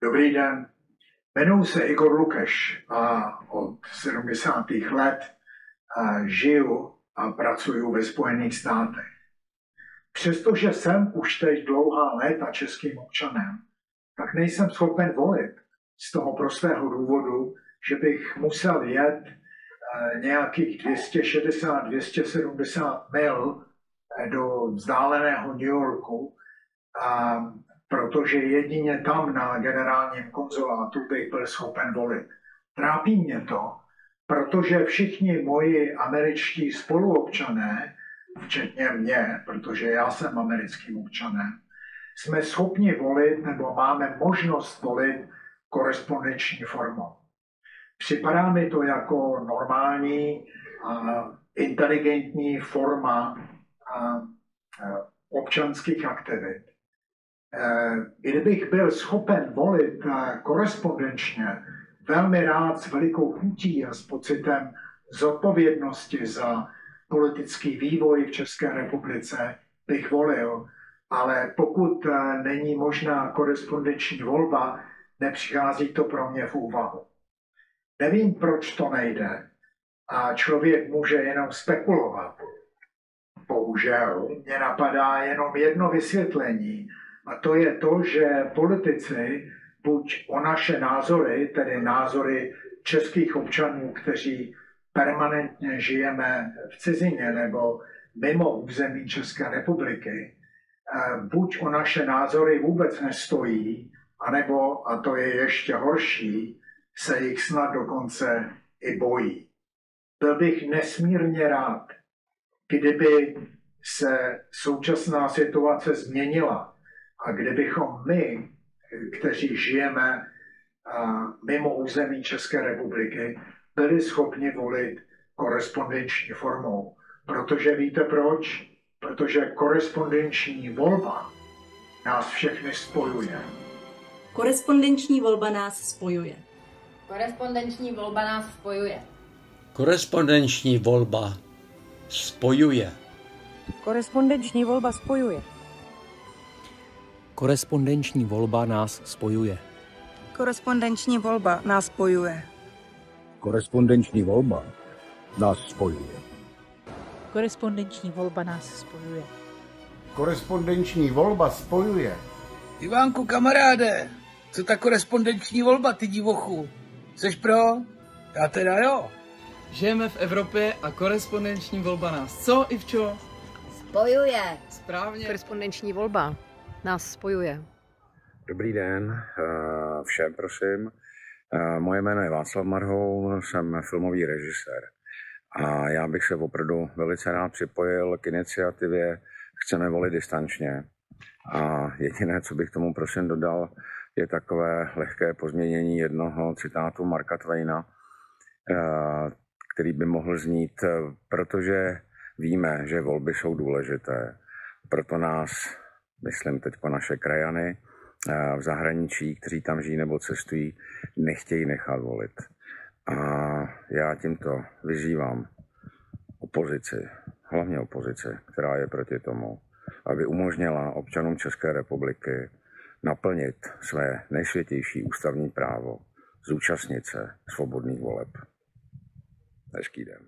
Dobrý den, jmenuji se Igor Lukeš a od 70. let žiju a pracuji ve Spojených státech. Přestože jsem už teď dlouhá léta českým občanem, tak nejsem schopen volit z toho prostého důvodu, že bych musel jet nějakých 260-270 mil do vzdáleného New Yorku, protože jedině tam na generálním konzulátu bych byl schopen volit. Trápí mě to, protože všichni moji američtí spoluobčané, včetně mě, protože já jsem americkým občanem, jsme schopni volit nebo máme možnost volit korespondenční formou. Připadá mi to jako normální inteligentní forma občanských aktivit. Kdybych byl schopen volit korespondenčně, velmi rád s velikou chutí a s pocitem zodpovědnosti za politický vývoj v České republice bych volil, ale pokud není možná korespondenční volba, nepřichází to pro mě v úvahu. Nevím, proč to nejde a člověk může jenom spekulovat. Bohužel mě napadá jenom jedno vysvětlení, a to je to, že politici buď o naše názory, tedy názory českých občanů, kteří permanentně žijeme v cizině nebo mimo území České republiky, buď o naše názory vůbec nestojí, anebo, a to je ještě horší, se jich snad dokonce i bojí. Byl bych nesmírně rád, kdyby se současná situace změnila a kdybychom my, kteří žijeme mimo území České republiky, byli schopni volit korespondenční formou. Protože víte proč? Protože korespondenční volba nás všechny spojuje. Korespondenční volba nás spojuje. Korespondenční volba nás spojuje. Korespondenční volba spojuje. Korespondenční volba spojuje. Korespondenční volba nás spojuje. Korespondenční volba nás spojuje. Korespondenční volba nás spojuje. Korespondenční volba nás spojuje. Korespondenční volba spojuje. Ivánku, kamaráde, co ta korespondenční volba, ty divochu? Jseš pro? Já teda jo. Žijeme v Evropě a korespondenční volba nás co, Ivčo? Spojuje. Správně. Korespondenční volba nás spojuje. Dobrý den všem, prosím. Moje jméno je Václav Marhoul, jsem filmový režisér. A já bych se opravdu velice rád připojil k iniciativě Chceme volit distančně. A jediné, co bych tomu prosím dodal, je takové lehké pozměnění jednoho citátu Marka Twaina, který by mohl znít, protože víme, že volby jsou důležité. Proto nás, myslím teď naše krajany v zahraničí, kteří tam žijí nebo cestují, nechtějí nechat volit. A já tímto vyzývám opozici, hlavně opozici, která je proti tomu, aby umožnila občanům České republiky naplnit své nejsvětější ústavní právo, zúčastnit se svobodných voleb. Hezký den.